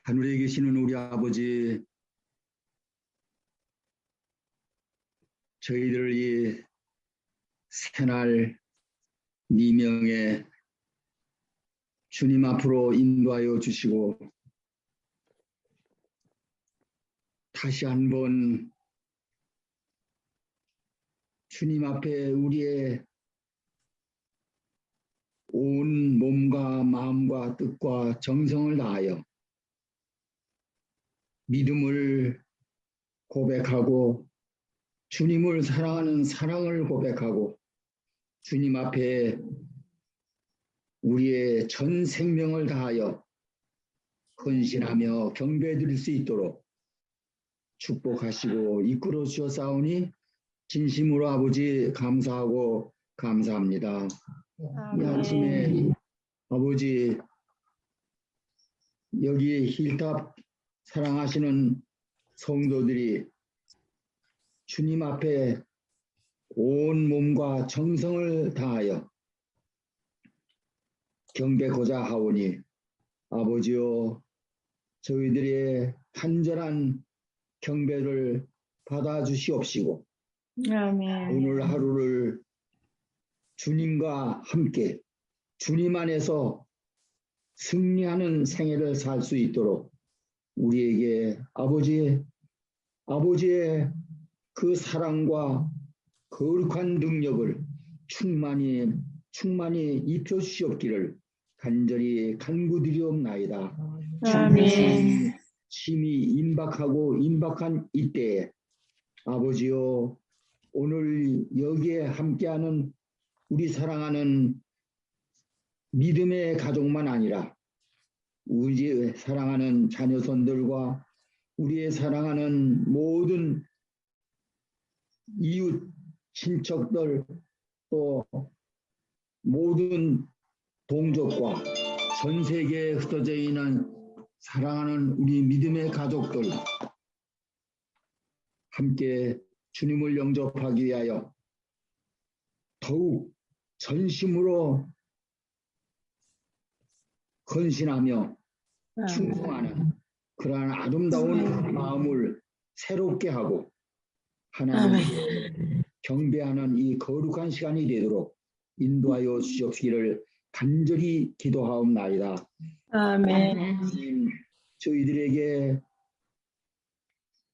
하늘에 계시는 우리 아버지, 저희들을 이 새날 미명에 주님 앞으로 인도하여 주시고 다시 한번 주님 앞에 우리의 온 몸과 마음과 뜻과 정성을 다하여 믿음을 고백하고 주님을 사랑하는 사랑을 고백하고 주님 앞에 우리의 전 생명을 다하여 헌신하며 경배드릴 수 있도록 축복하시고 이끌어 주셨사오니 진심으로 아버지 감사하고 감사합니다. 이 아침에 아버지 여기 힐탑 사랑하시는 성도들이 주님 앞에 온 몸과 정성을 다하여 경배고자 하오니 아버지여 저희들의 간절한 경배를 받아주시옵시고 아멘. 오늘 하루를 주님과 함께 주님 안에서 승리하는 생애를 살 수 있도록 우리에게 아버지의 그 사랑과 거룩한 능력을 충만히 입혀 주시옵기를 간절히 간구드리옵나이다. 주님의 심히 임박한 이때에 아버지여 오늘 여기에 함께하는 우리 사랑하는 믿음의 가족만 아니라 우리의 사랑하는 자녀손들과 우리의 사랑하는 모든 이웃 친척들 또 모든 동족과 전 세계에 흩어져 있는 사랑하는 우리 믿음의 가족들 함께 주님을 영접하기 위하여 더욱 전심으로 헌신하며 충성하는 그러한 아름다운 마음을 새롭게 하고 하나님께 경배하는 이 거룩한 시간이 되도록 인도하여 주시옵기를 간절히 기도하옵나이다. 아멘. 저희들에게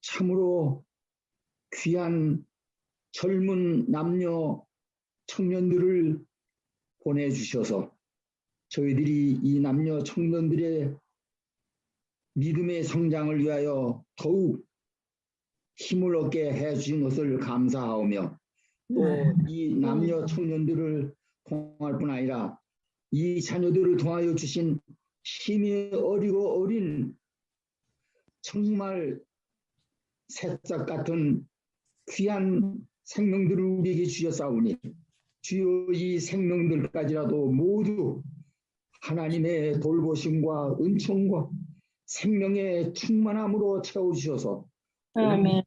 참으로 귀한 젊은 남녀 청년들을 보내주셔서 저희들이 이 남녀 청년들의 믿음의 성장을 위하여 더욱 힘을 얻게 해주신 것을 감사하오며 또 이 남녀 청년들을 통할 뿐 아니라 이 자녀들을 통하여 주신 힘이 어리고 어린 정말 새싹 같은 귀한 생명들을 우리에게 주셨사오니 주여 이 생명들까지라도 모두 하나님의 돌보심과 은총과 생명의 충만함으로 채워주셔서 아멘.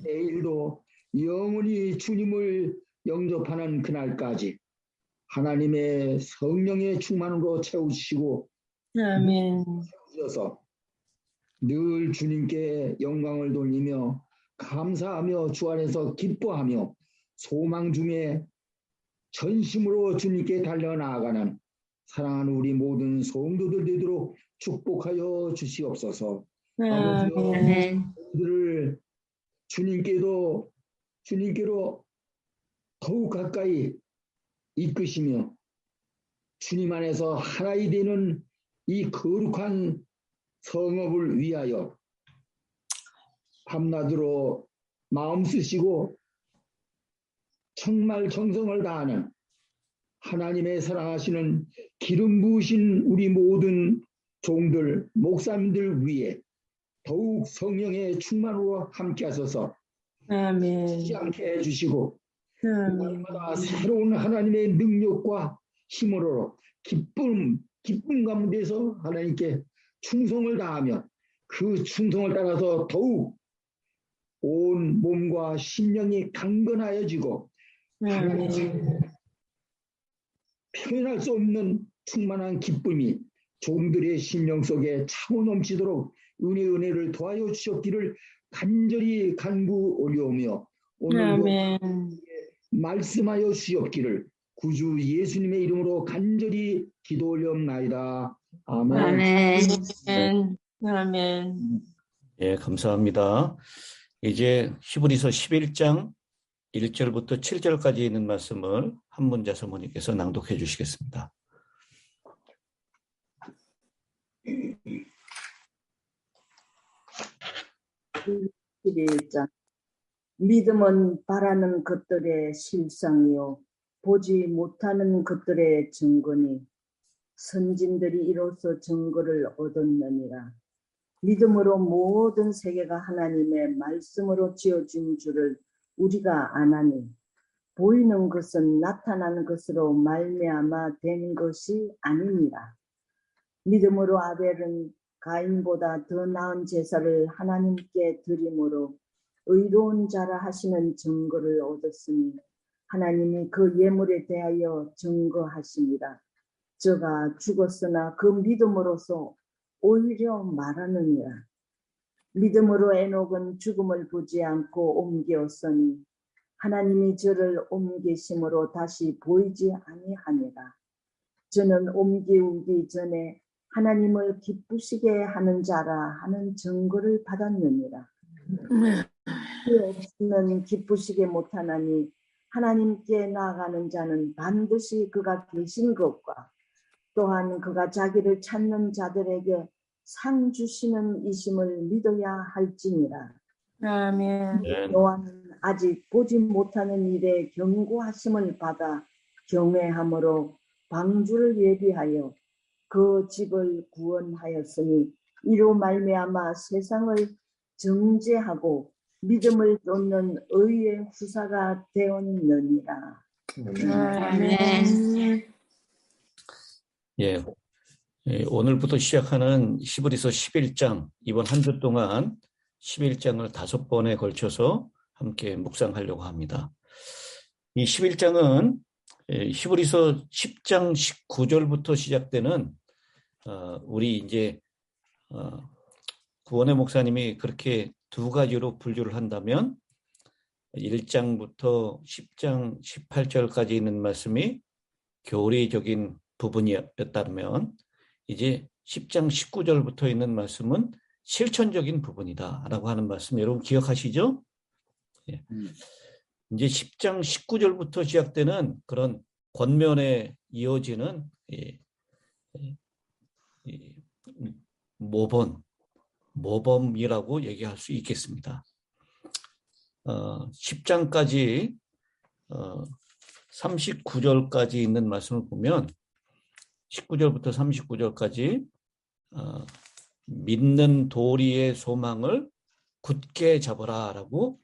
내일도 영원히 주님을 영접하는 그날까지 하나님의 성령의 충만으로 채우시고 아멘. 채우셔서 늘 주님께 영광을 돌리며 감사하며 주 안에서 기뻐하며 소망 중에 전심으로 주님께 달려나아가는 사랑하는 우리 모든 성도들 되도록 축복하여 주시옵소서. 아버지여 저희들을 주님께로 더욱 가까이 이끄시며 주님 안에서 하나이 되는 이 거룩한 성업을 위하여 밤낮으로 마음 쓰시고 정말 정성을 다하는 하나님의 사랑하시는 기름 부으신 우리 모든 종들, 목사님들 위에 더욱 성령의 충만으로 함께 하셔서 지지 않게 해주시고 날마다 새로운 하나님의 능력과 힘으로 기쁨 가운데서 하나님께 충성을 다하며 그 충성을 따라서 더욱 온 몸과 심령이 강건하여지고 하나님의 표현할 수 없는 충만한 기쁨이 종들의 심령 속에 차고 넘치도록 은혜를 더하여 주셨기를 간절히 간구 올려오며 오늘도 아멘. 말씀하여 주셨기를 구주 예수님의 이름으로 간절히 기도 올려옵나이다. 아멘. 아멘. 아멘. 예, 감사합니다. 이제 히브리서 11장 1절부터 7절까지 있는 말씀을 한문자 사모님께서 낭독해 주시겠습니다. 11장 믿음은 바라는 것들의 실상이요 보지 못하는 것들의 증거니 선진들이 이로써 증거를 얻었느니라. 믿음으로 모든 세계가 하나님의 말씀으로 지어진 줄을 우리가 아나니 보이는 것은 나타나는 것으로 말미암아 된 것이 아니니라. 믿음으로 아벨은 가인보다 더 나은 제사를 하나님께 드림으로 의로운 자라 하시는 증거를 얻었으니 하나님이 그 예물에 대하여 증거하십니다. 저가 죽었으나 그 믿음으로서 오히려 말하느니라. 믿음으로 에녹은 죽음을 보지 않고 옮겼으니 하나님이 저를 옮기심으로 다시 보이지 아니하니라. 저는 옮기우기 전에 하나님을 기쁘시게 하는 자라 하는 증거를 받았느니라. 그 없으면 기쁘시게 못하나니 하나님께 나아가는 자는 반드시 그가 계신 것과 또한 그가 자기를 찾는 자들에게 상 주시는 이심을 믿어야 할지니라. 아멘. 노아는 아직 보지 못하는 일에 경고하심을 받아 경외함으로 방주를 예비하여 그 집을 구원하였으니 이로 말미암아 세상을 정죄하고 믿음을 쫓는 의의 후사가 되었느니라. 아멘. 예, 오늘부터 시작하는 히브리서 11장, 이번 한 주 동안 11장을 5번에 걸쳐서 함께 묵상하려고 합니다. 이 11장은 히브리서 10장 19절부터 시작되는 우리 이제 구원의 목사님이 그렇게 두 가지로 분류를 한다면 1장부터 10장 18절까지 있는 말씀이 교리적인 부분이었다면 이제 10장 19절부터 있는 말씀은 실천적인 부분이다라고 하는 말씀 여러분 기억하시죠? 예. 이제 10장 19절부터 시작되는 그런 권면에 이어지는 모범이라고 얘기할 수 있겠습니다. 10장까지 39절까지 있는 말씀을 보면 19절부터 39절까지 믿는 도리의 소망을 굳게 잡으라라고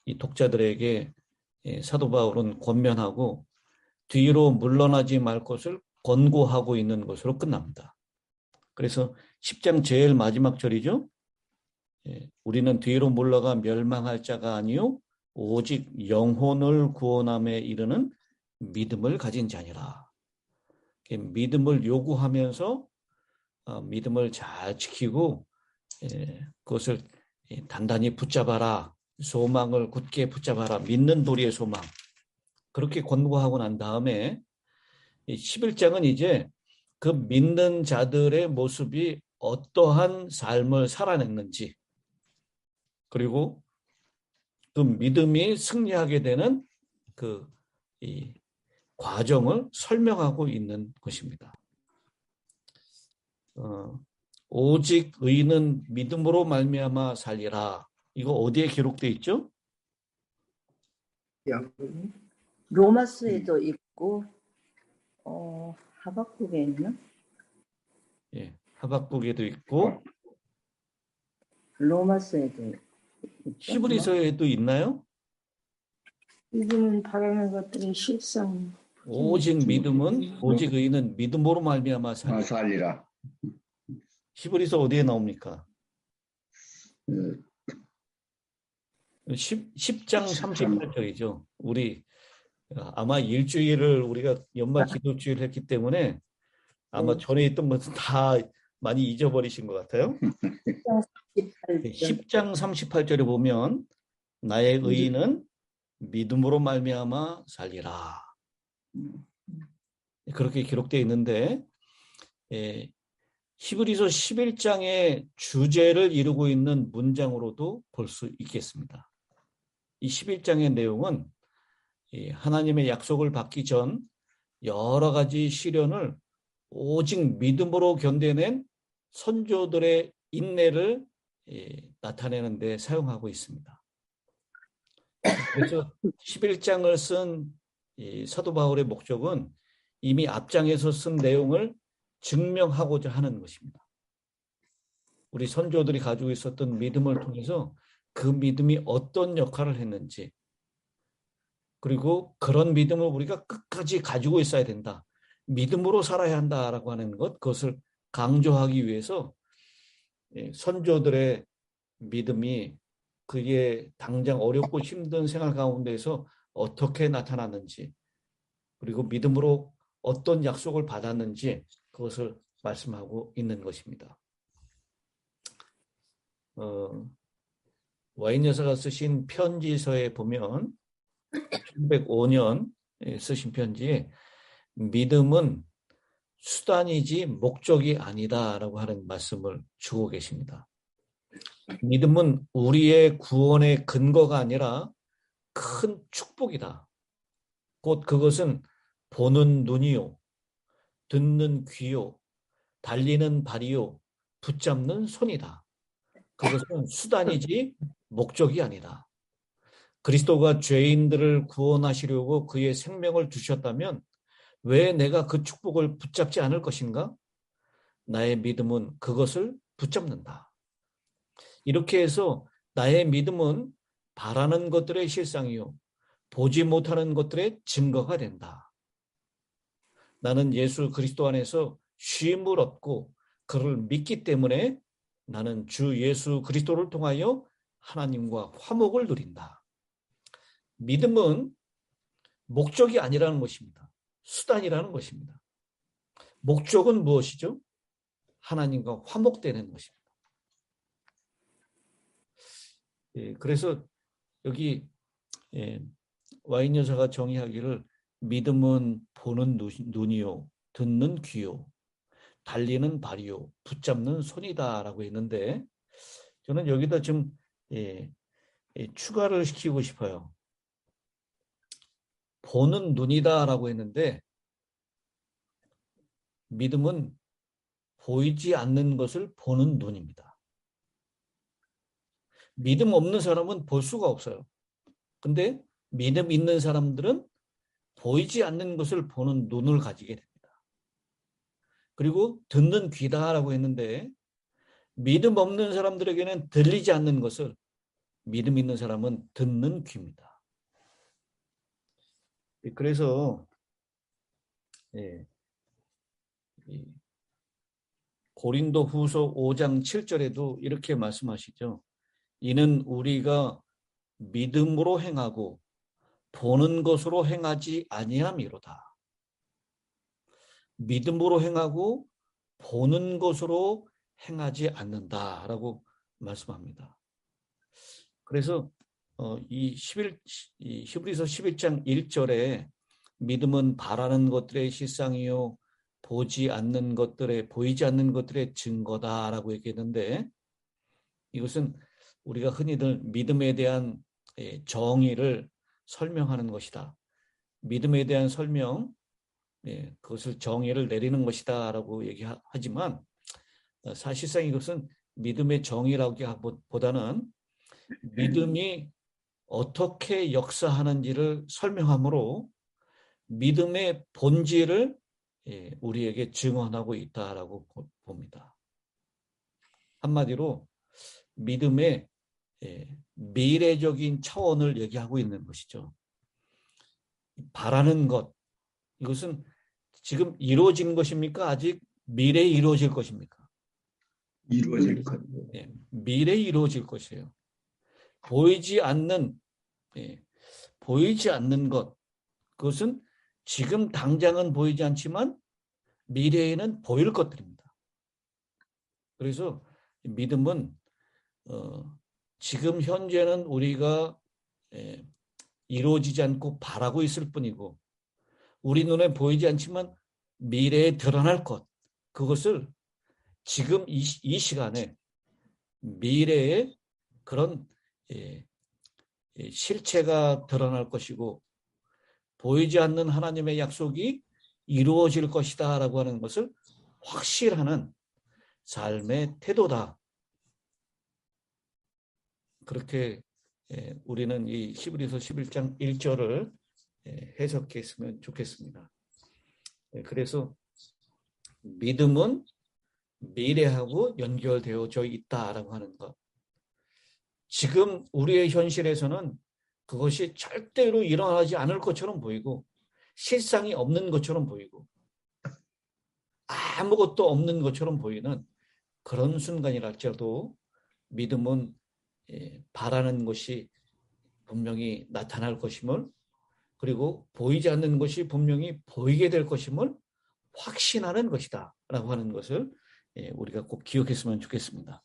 이 독자들에게 사도 바울은 권면하고 뒤로 물러나지 말 것을 권고하고 있는 것으로 끝납니다. 그래서 10장 제일 마지막 절이죠. 우리는 뒤로 물러가 멸망할 자가 아니요 오직 영혼을 구원함에 이르는 믿음을 가진 자니라. 믿음을 요구하면서 믿음을 잘 지키고 그것을 단단히 붙잡아라. 소망을 굳게 붙잡아라. 믿는 도리의 소망. 그렇게 권고하고 난 다음에 11장은 이제 그 믿는 자들의 모습이 어떠한 삶을 살아냈는지 그리고 그 믿음이 승리하게 되는 이 과정을 설명하고 있는 것입니다. 오직 의인은 믿음으로 말미암아 살리라. 이거 어디에 기록되어 있죠? 로마서에도 있고 하박국에 있나? 예, 하박국에도 있고 로마서에도 있고 히브리서에도 있나요? 믿음은 바라는 것들의 실상. 오직 믿음은 오직 의인은 믿음으로 말미암아 살리라. 히브리서 어디에 나옵니까? 10장 38절이죠. 우리 아마 일주일을 우리가 연말 기도주의를 했기 때문에 아마 네. 전에 있던 것은 다 많이 잊어버리신 것 같아요. 18절. 10장 38절에 보면 나의 의인은 믿음으로 말미암아 살리라. 그렇게 기록되어 있는데 히브리서 11장의 주제를 이루고 있는 문장으로도 볼 수 있겠습니다. 이 11장의 내용은 하나님의 약속을 받기 전 여러 가지 시련을 오직 믿음으로 견뎌낸 선조들의 인내를 나타내는 데 사용하고 있습니다. 그래서 11장을 쓴 사도 바울의 목적은 이미 앞장에서 쓴 내용을 증명하고자 하는 것입니다. 우리 선조들이 가지고 있었던 믿음을 통해서 그 믿음이 어떤 역할을 했는지, 그리고 그런 믿음을 우리가 끝까지 가지고 있어야 된다. 믿음으로 살아야 한다라고 하는 것, 그것을 강조하기 위해서 선조들의 믿음이 그게 당장 어렵고 힘든 생활 가운데서 어떻게 나타났는지, 그리고 믿음으로 어떤 약속을 받았는지 그것을 말씀하고 있는 것입니다. 와인 여사가 쓰신 편지서에 보면 1905년 쓰신 편지에 믿음은 수단이지 목적이 아니다라고 하는 말씀을 주고 계십니다. 믿음은 우리의 구원의 근거가 아니라 큰 축복이다. 곧 그것은 보는 눈이요, 듣는 귀요, 달리는 발이요, 붙잡는 손이다. 그것은 수단이지 목적이 아니다. 그리스도가 죄인들을 구원하시려고 그의 생명을 주셨다면 왜 내가 그 축복을 붙잡지 않을 것인가? 나의 믿음은 그것을 붙잡는다. 이렇게 해서 나의 믿음은 바라는 것들의 실상이요, 보지 못하는 것들의 증거가 된다. 나는 예수 그리스도 안에서 쉼을 얻고 그를 믿기 때문에 나는 주 예수 그리스도를 통하여 하나님과 화목을 누린다. 믿음은 목적이 아니라는 것입니다. 수단이라는 것입니다. 목적은 무엇이죠? 하나님과 화목되는 것입니다. 그래서 여기 와인 여사가 정의하기를 믿음은 보는 눈이요, 듣는 귀요, 달리는 발이요, 붙잡는 손이다라고 했는데, 저는 여기다 좀 추가를 시키고 싶어요. 보는 눈이다라고 했는데, 믿음은 보이지 않는 것을 보는 눈입니다. 믿음 없는 사람은 볼 수가 없어요. 근데 믿음 있는 사람들은 보이지 않는 것을 보는 눈을 가지게 됩니다. 그리고 듣는 귀다라고 했는데, 믿음 없는 사람들에게는 들리지 않는 것을, 믿음 있는 사람은 듣는 귀입니다. 그래서 고린도 후서 5장 7절에도 이렇게 말씀하시죠. 이는 우리가 믿음으로 행하고 보는 것으로 행하지 아니함이로다. 믿음으로 행하고 보는 것으로 행하지 않는다라고 말씀합니다. 그래서 이 히브리서 11장 1절에 믿음은 바라는 것들의 실상이요, 보이지 않는 것들의 증거다라고 얘기했는데, 이것은 우리가 흔히들 믿음에 대한 정의를 설명하는 것이다. 믿음에 대한 설명, 그것을 정의를 내리는 것이다라고 얘기하지만, 사실상 이것은 믿음의 정의라기보다는 믿음이 어떻게 역사하는지를 설명하므로 믿음의 본질을 우리에게 증언하고 있다라고 봅니다. 한마디로 믿음의 미래적인 차원을 얘기하고 있는 것이죠. 바라는 것, 이것은 지금 이루어진 것입니까? 아직 미래에 이루어질 것입니까? 이루어질 것. 미래에 이루어질 것이에요. 보이지 않는 것, 그것은 지금 당장은 보이지 않지만 미래에는 보일 것들입니다. 그래서 믿음은 지금 현재는 우리가 이루어지지 않고 바라고 있을 뿐이고 우리 눈에 보이지 않지만 미래에 드러날 것, 그것을 지금 이 시간에 미래에 그런 실체가 드러날 것이고 보이지 않는 하나님의 약속이 이루어질 것이다 라고 하는 것을 확실하는 삶의 태도다. 그렇게 우리는 이 히브리서 11장 1절을 해석했으면 좋겠습니다. 그래서 믿음은 미래하고 연결되어져 있다라고 하는 것. 지금 우리의 현실에서는 그것이 절대로 일어나지 않을 것처럼 보이고 실상이 없는 것처럼 보이고 아무것도 없는 것처럼 보이는 그런 순간이랄지라도 믿음은 바라는 것이 분명히 나타날 것임을, 그리고 보이지 않는 것이 분명히 보이게 될 것임을 확신하는 것이다 라고 하는 것을 우리가 꼭 기억했으면 좋겠습니다.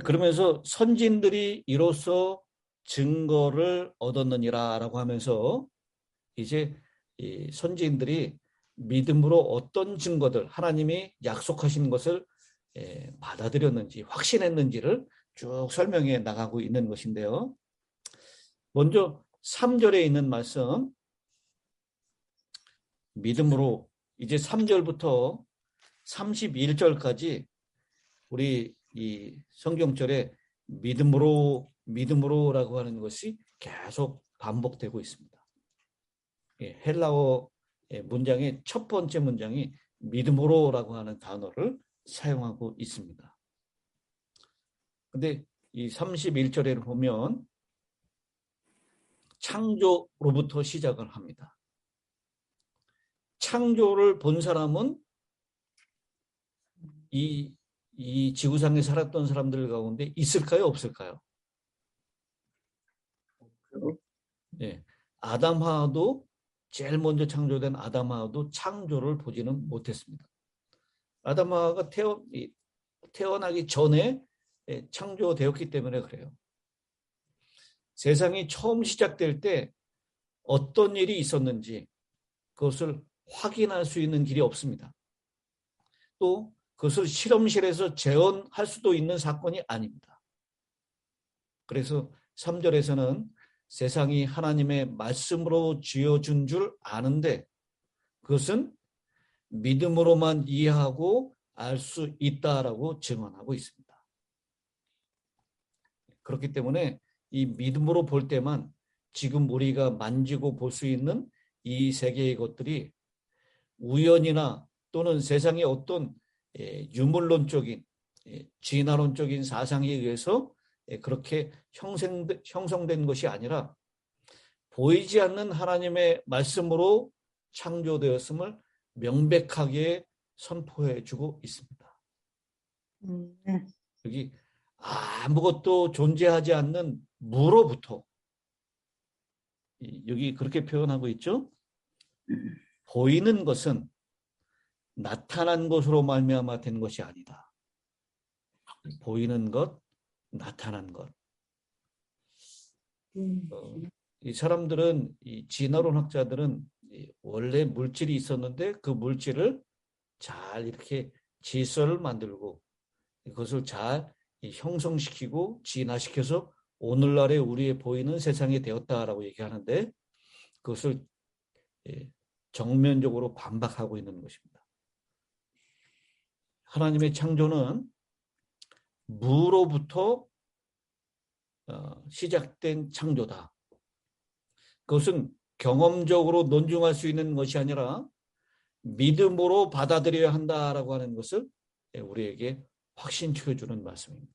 그러면서 선진들이 이로써 증거를 얻었느니라 라고 하면서 이제 이 선지인들이 믿음으로 어떤 증거들, 하나님이 약속하신 것을 받아들였는지 확신했는지를 쭉 설명해 나가고 있는 것인데요. 먼저 3절에 있는 말씀, 믿음으로, 이제 3절부터 31절까지 우리 이 성경절에 믿음으로라고 하는 것이 계속 반복되고 있습니다. 헬라어 문장의 첫 번째 문장이 믿음으로라고 하는 단어를 사용하고 있습니다. 근데 이 31절에 보면 창조로부터 시작을 합니다. 창조를 본 사람은 이 지구상에 살았던 사람들 가운데 있을까요? 없을까요? 네. 아담하와도 제일 먼저 창조된 아담하와도 창조를 보지는 못했습니다. 아담하와가 태어나기 전에 창조되었기 때문에 그래요. 세상이 처음 시작될 때 어떤 일이 있었는지 그것을 확인할 수 있는 길이 없습니다. 또 그것을 실험실에서 재현할 수도 있는 사건이 아닙니다. 그래서 3절에서는 세상이 하나님의 말씀으로 지어준 줄 아는데 그것은 믿음으로만 이해하고 알 수 있다라고 증언하고 있습니다. 그렇기 때문에 이 믿음으로 볼 때만 지금 우리가 만지고 볼 수 있는 이 세계의 것들이 우연이나 또는 세상의 어떤 유물론적인 진화론적인 사상에 의해서 그렇게 형성된 것이 아니라 보이지 않는 하나님의 말씀으로 창조되었음을 명백하게 선포해 주고 있습니다. 여기 아무것도 존재하지 않는 무로부터, 여기 그렇게 표현하고 있죠. 보이는 것은 나타난 것으로 말미암아 된 것이 아니다. 보이는 것, 나타난 것. 이 사람들은, 이 진화론 학자들은 원래 물질이 있었는데 그 물질을 잘 이렇게 질서를 만들고 그것을 잘 형성시키고 진화시켜서 오늘날의 우리의 보이는 세상이 되었다라고 얘기하는데 그것을 정면적으로 반박하고 있는 것입니다. 하나님의 창조는 무로부터 시작된 창조다. 그것은 경험적으로 논증할 수 있는 것이 아니라 믿음으로 받아들여야 한다라고 하는 것을 우리에게 확신시켜 주는 말씀입니다.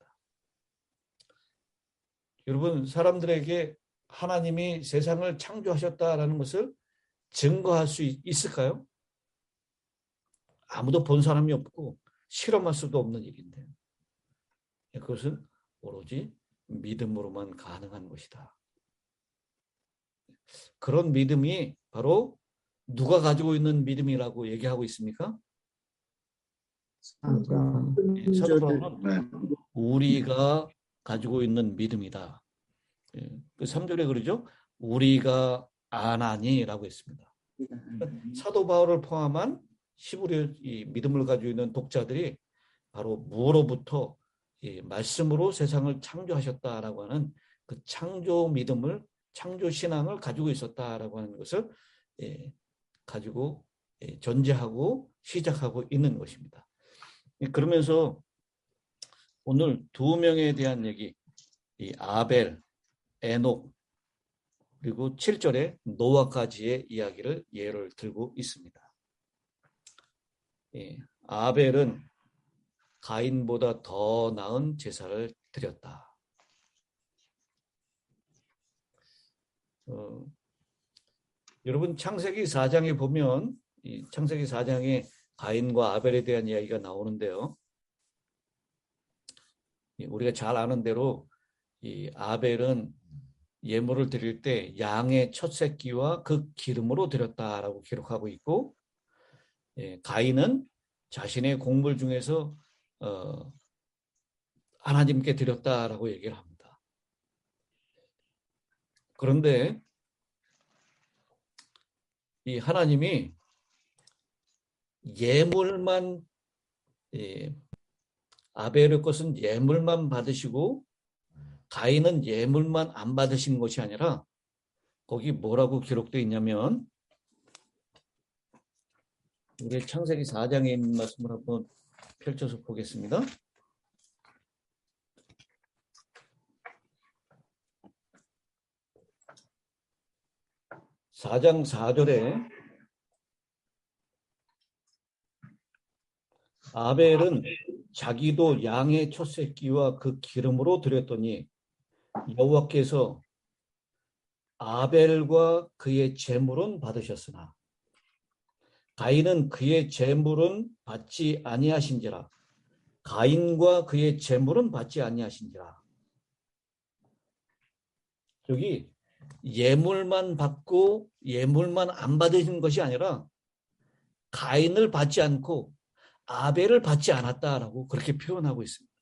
여러분, 사람들에게 하나님이 세상을 창조하셨다라는 것을 증거할 수 있을까요? 아무도 본 사람이 없고 실험할 수도 없는 일인데 그것은 오로지 믿음으로만 가능한 것이다. 그런 믿음이 바로 누가 가지고 있는 믿음이라고 얘기하고 있습니까? 사도 바울은 네. 우리가 가지고 있는 믿음이다. 그 3절에 그러죠. 우리가 아나니라고 했습니다. 사도 바울을 포함한 히브리 이 믿음을 가지고 있는 독자들이 바로 무로부터 이 말씀으로 세상을 창조하셨다라고 하는 그 창조 믿음을, 창조 신앙을 가지고 있었다라고 하는 것을 가지고 전제하고 시작하고 있는 것입니다. 그러면서 오늘 두 명에 대한 얘기, 이 아벨, 에녹, 그리고 7절에 노아까지의 이야기를 예를 들고 있습니다. 아벨은 가인보다 더 나은 제사를 드렸다. 여러분 창세기 4장에 보면 이 창세기 4장에 가인과 아벨에 대한 이야기가 나오는데요. 우리가 잘 아는 대로 이 아벨은 예물을 드릴 때 양의 첫 새끼와 그 기름으로 드렸다라고 기록하고 있고, 가인은 자신의 곡물 중에서 하나님께 드렸다라고 얘기를 합니다. 그런데 이 하나님이 예물만, 아벨의 것은 예물만 받으시고 가인은 예물만 안 받으신 것이 아니라 거기 뭐라고 기록되어 있냐면, 우리 창세기 4장에 있는 말씀을 한번 펼쳐서 보겠습니다. 4장 4절에 아벨은 자기도 양의 첫 새끼와 그 기름으로 드렸더니 여호와께서 아벨과 그의 제물은 받으셨으나 가인은 그의 제물은 받지 아니하신지라. 가인과 그의 제물은 받지 아니하신지라. 여기 예물만 받고 예물만 안 받으신 것이 아니라 가인을 받지 않고 아벨을 받지 않았다라고 그렇게 표현하고 있습니다.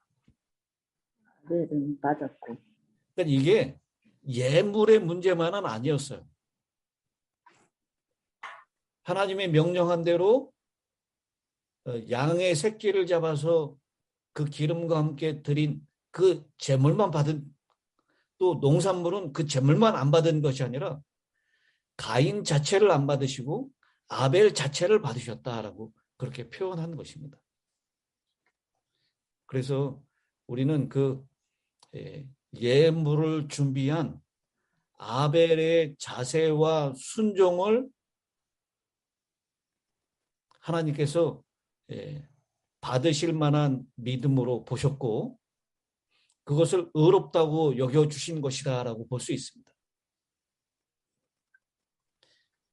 아벨은 받았고. 그러니까 이게 예물의 문제만은 아니었어요. 하나님의 명령한 대로 양의 새끼를 잡아서 그 기름과 함께 드린 그 제물만 받은, 또 농산물은 그 제물만 안 받은 것이 아니라 가인 자체를 안 받으시고 아벨 자체를 받으셨다라고 그렇게 표현한 것입니다. 그래서 우리는 그 예물을 준비한 아벨의 자세와 순종을 하나님께서 받으실 만한 믿음으로 보셨고 그것을 의롭다고 여겨주신 것이다라고 볼 수 있습니다.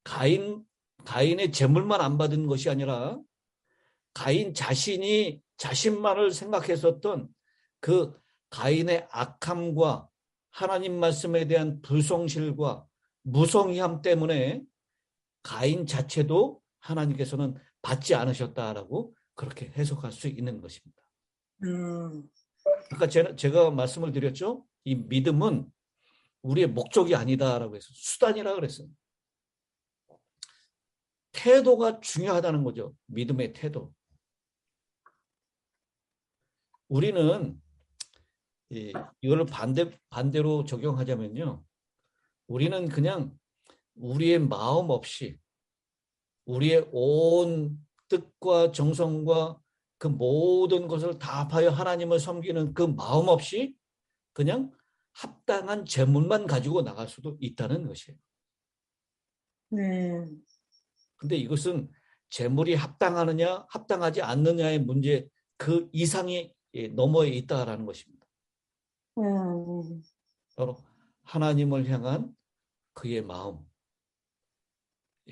가인의 제물만 안 받은 것이 아니라 가인 자신이 자신만을 생각했었던 그 가인의 악함과 하나님 말씀에 대한 불성실과 무성의함 때문에 가인 자체도 하나님께서는 받지 않으셨다라고 그렇게 해석할 수 있는 것입니다. 아까 제가 말씀을 드렸죠. 이 믿음은 우리의 목적이 아니다라고 해서 수단이라고 그랬어요. 태도가 중요하다는 거죠. 믿음의 태도. 우리는 이걸 반대로 적용하자면요. 우리는 그냥 우리의 마음 없이 우리의 온 뜻과 정성과 그 모든 것을 다 합하여 하나님을 섬기는 그 마음 없이 그냥 합당한 재물만 가지고 나갈 수도 있다는 것이에요. 네. 근데 이것은 재물이 합당하느냐 합당하지 않느냐의 문제 그 이상이 너머에 있다라는 것입니다. 바로 하나님을 향한 그의 마음,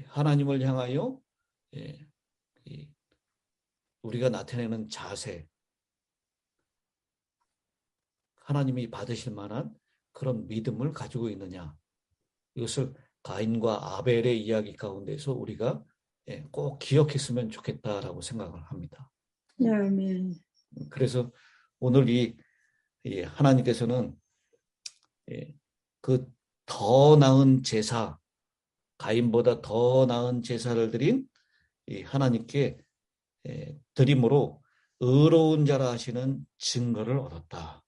하나님을 향하여 우리가 나타내는 자세, 하나님이 받으실 만한 그런 믿음을 가지고 있느냐, 이것을 가인과 아벨의 이야기 가운데서 우리가 꼭 기억했으면 좋겠다라고 생각을 합니다. 아멘. 그래서 오늘 이 하나님께서는 그 더 나은 제사, 가인보다 더 나은 제사를 드린 이 하나님께 드림으로 의로운 자라 하시는 증거를 얻었다라고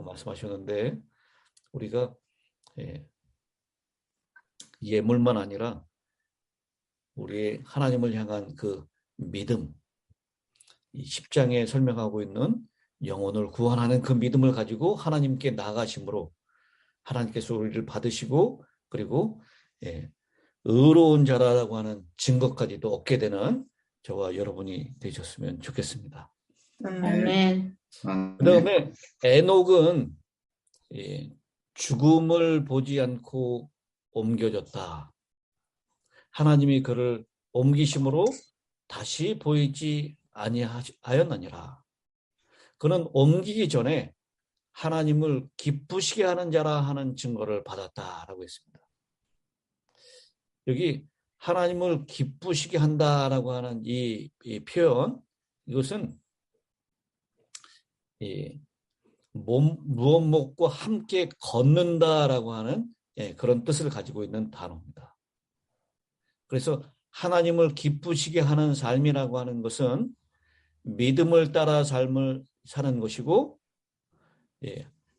말씀하셨는데, 우리가 예물만 아니라 우리의 하나님을 향한 그 믿음, 이 10장에 설명하고 있는 영혼을 구원하는 그 믿음을 가지고 하나님께 나아가심으로 하나님께서 우리를 받으시고, 그리고 의로운 자라고 하는 증거까지도 얻게 되는 저와 여러분이 되셨으면 좋겠습니다. 아멘. 그 다음에 에녹은 죽음을 보지 않고 옮겨졌다. 하나님이 그를 옮기심으로 다시 보이지 아니하였느니라. 그는 옮기기 전에 하나님을 기쁘시게 하는 자라 하는 증거를 받았다라고 했습니다. 여기 하나님을 기쁘시게 한다라고 하는 이 표현, 이것은 무엇목과 함께 걷는다라고 하는 그런 뜻을 가지고 있는 단어입니다. 그래서 하나님을 기쁘시게 하는 삶이라고 하는 것은 믿음을 따라 삶을 사는 것이고,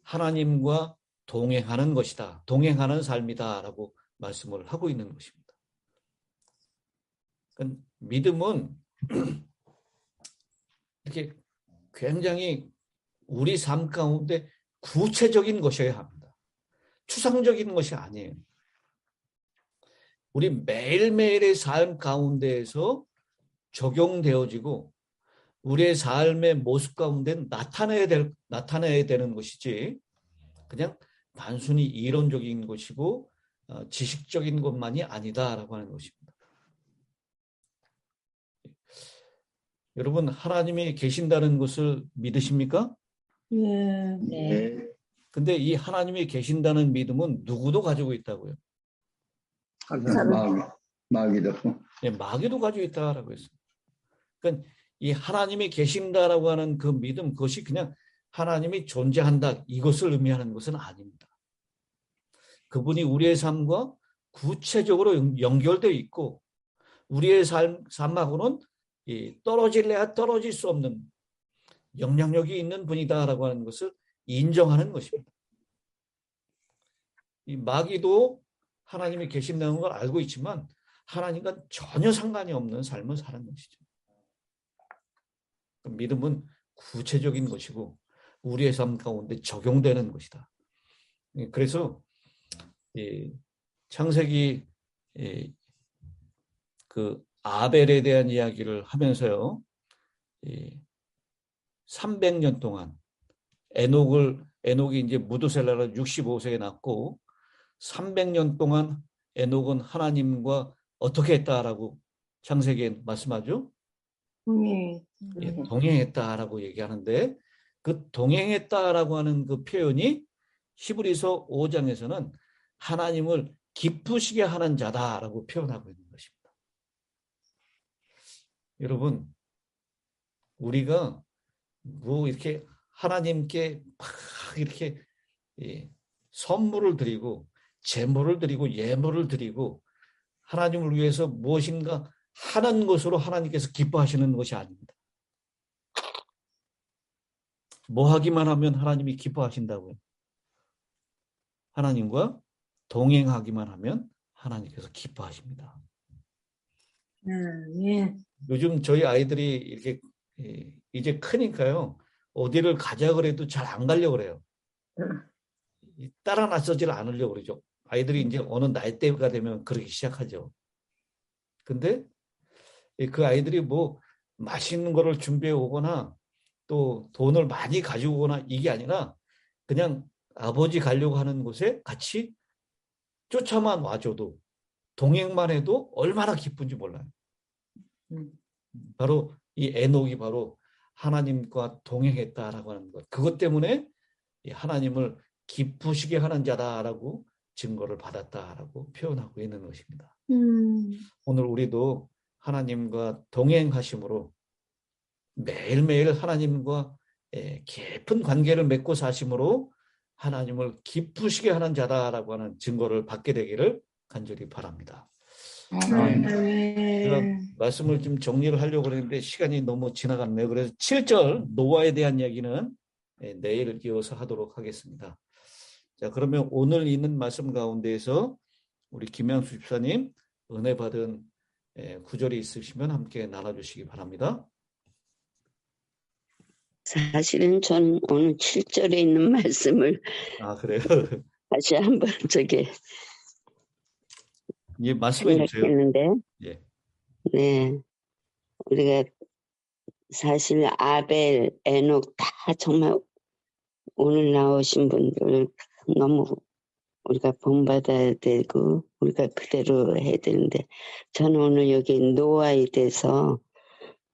하나님과 동행하는 것이다. 동행하는 삶이다라고 말씀을 하고 있는 것입니다. 그러니까 믿음은 이렇게 굉장히 우리 삶 가운데 구체적인 것이어야 합니다. 추상적인 것이 아니에요. 우리 매일매일의 삶 가운데에서 적용되어지고 우리의 삶의 모습 가운데 나타내야 되는 것이지, 그냥 단순히 이론적인 것이고 지식적인 것만이 아니다라고 하는 것입니다. 여러분, 하나님이 계신다는 것을 믿으십니까? 예. 네. 근데 이 하나님이 계신다는 믿음은 누구도 가지고 있다고요? 마귀도. 마귀도 가지고 있다라고 했어요. 그러니까 이 하나님이 계신다라고 하는 그 믿음, 그것이 그냥 하나님이 존재한다, 이것을 의미하는 것은 아닙니다. 그분이 우리의 삶과 구체적으로 연결되어 있고, 우리의 삶하고는 떨어질래야 떨어질 수 없는 영향력이 있는 분이다라고 하는 것을 인정하는 것입니다. 이 마귀도 하나님이 계신다는 걸 알고 있지만 하나님과 전혀 상관이 없는 삶을 사는 것이죠. 믿음은 구체적인 것이고 우리의 삶 가운데 적용되는 것이다. 그래서 창세기 그 아벨에 대한 이야기를 하면서요, 300년 동안 에녹이 이제 무두셀라를 65세에 낳고 300년 동안 에녹은 하나님과 어떻게 했다라고 창세기에 말씀하죠? 동행했다라고 얘기하는데, 그 동행했다라고 하는 그 표현이 히브리서 5장에서는 하나님을 기쁘시게 하는 자다라고 표현하고 있는 것입니다. 여러분, 우리가 뭐 이렇게 하나님께 막 이렇게 선물을 드리고 제물을 드리고 예물을 드리고 하나님을 위해서 무엇인가 하는 것으로 하나님께서 기뻐하시는 것이 아닙니다. 뭐 하기만 하면 하나님이 기뻐하신다고요? 하나님과 동행하기만 하면 하나님께서 기뻐하십니다. 예. 요즘 저희 아이들이 이렇게 이제 크니까요, 어디를 가자 그래도 잘 안 가려고 그래요. 따라 나서질 않으려고 그러죠. 아이들이 이제 어느 나이대가 되면 그러기 시작하죠. 근데 그 아이들이 뭐 맛있는 거를 준비해 오거나 또 돈을 많이 가지고 오거나 이게 아니라 그냥 아버지 가려고 하는 곳에 같이 쫓아만 와줘도, 동행만 해도 얼마나 기쁜지 몰라요. 바로 이 에녹이 바로 하나님과 동행했다라고 하는 것, 그것 때문에 하나님을 기쁘시게 하는 자다라고 증거를 받았다라고 표현하고 있는 것입니다. 음. 오늘 우리도 하나님과 동행하심으로 매일매일 하나님과 깊은 관계를 맺고 사심으로 하나님을 기쁘시게 하는 자다라고 하는 증거를 받게 되기를 간절히 바랍니다. 제가 말씀을 좀 정리를 하려고 했는데 시간이 너무 지나갔네요. 그래서 7절 노아에 대한 이야기는 내일 이어서 하도록 하겠습니다. 자, 그러면 오늘 있는 말씀 가운데에서 우리 김양수 집사님 은혜 받은 구절이 있으시면 함께 나눠주시기 바랍니다. 사실은 전 오늘 7절에 있는 말씀을 그래요? 다시 한번 예, 말씀해 주세요. 생각했는데, 예. 네, 우리가 사실 아벨, 에녹 다 정말 오늘 나오신 분들 너무 우리가 본받아야 되고 우리가 그대로 해야 되는데, 저는 오늘 여기 노아에 대해서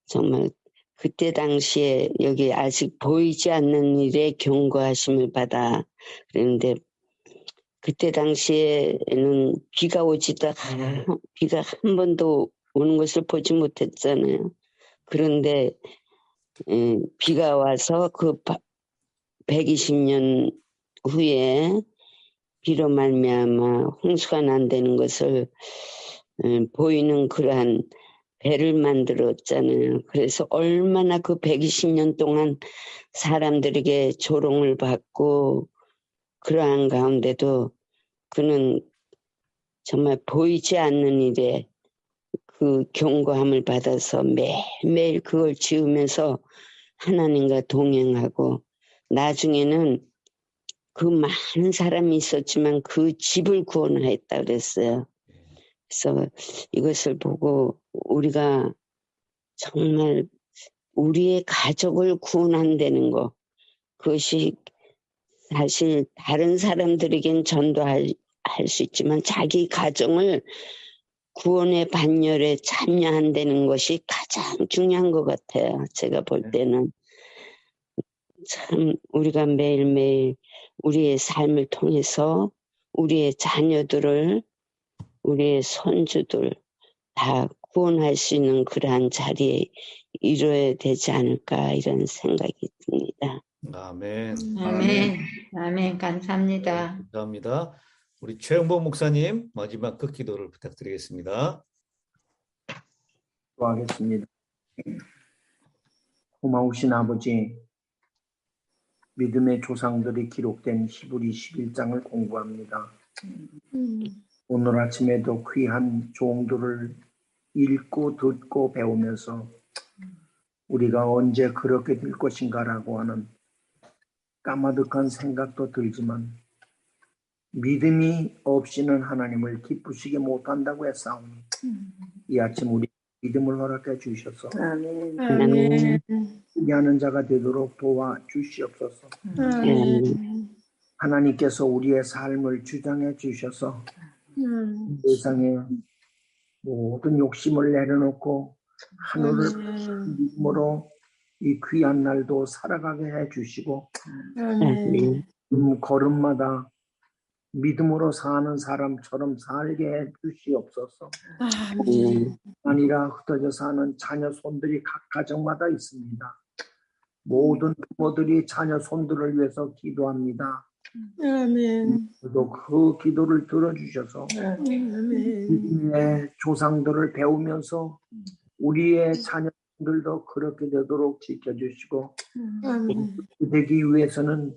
정말 그때 당시에 여기 아직 보이지 않는 일에 경고하심을 받아 그랬는데, 그때 당시에는 비가 오지도 비가 한 번도 오는 것을 보지 못했잖아요. 그런데 비가 와서 그 120년 후에 비로 말미암아 홍수가 난다는 것을 보이는 그러한 배를 만들었잖아요. 그래서 얼마나 그 120년 동안 사람들에게 조롱을 받고 그러한 가운데도 그는 정말 보이지 않는 일에 그 경고함을 받아서 매일매일 그걸 지으면서 하나님과 동행하고, 나중에는 그 많은 사람이 있었지만 그 집을 구원하였다 그랬어요. 그래서 이것을 보고 우리가 정말 우리의 가족을 구원한다는 것, 그것이 사실 다른 사람들에겐 전도할 수 있지만 자기 가정을 구원의 반열에 참여한다는 것이 가장 중요한 것 같아요. 제가 볼 때는 참 우리가 매일매일 우리의 삶을 통해서 우리의 자녀들을, 우리의 손주들 다 구원할 수 있는 그러한 자리에 이루어야 되지 않을까, 이런 생각이 듭니다. 아멘. 아멘. 아멘. 감사합니다. 감사합니다. 우리 최영보 목사님 마지막 끝기도를 부탁드리겠습니다. 기도하겠습니다. 고마우신 아버지, 믿음의 조상들이 기록된 히브리 11장을 공부합니다. 오늘 아침에도 귀한 종들을 읽고 듣고 배우면서 우리가 언제 그렇게 될 것인가라고 하는 까마득한 생각도 들지만, 믿음이 없이는 하나님을 기쁘시게 못한다고 했사오니 이 아침 우리 믿음을 허락해 주셔서 아멘. 하는 자가 되도록 도와주시옵소서. 아멘. 하나님께서 우리의 삶을 주장해 주셔서 세상에 모든 욕심을 내려놓고 하늘을 믿음으로 이 귀한 날도 살아가게 해 주시고, 걸음마다 믿음으로 사는 사람처럼 살게 해 주시옵소서. 아니라 흩어져 사는 자녀 손들이 각 가정마다 있습니다. 모든 부모들이 자녀 손들을 위해서 기도합니다. 아멘. 또 그 기도를 들어주셔서 믿음의 조상들을 배우면서 우리의 자녀들도 그렇게 되도록 지켜주시고, 되기 위해서는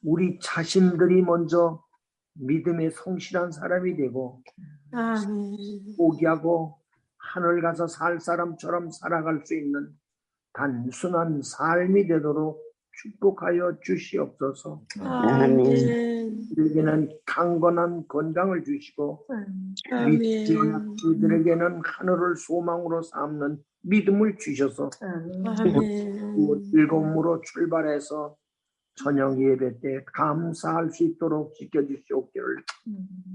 우리 자신들이 먼저 믿음의 성실한 사람이 되고 포기하고 하늘 가서 살 사람처럼 살아갈 수 있는 단순한 삶이 되도록 축복하여 주시옵소서. 우리에게는 강건한 건강을 주시고 믿지 않는 그들에게는 하늘을 소망으로 삼는 믿음을 주셔서 즐거움으로 출발해서 저녁 예배 때 감사할 수 있도록 지켜주시옵기를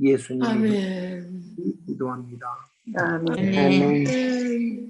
예수님의 기도합니다. 아멘.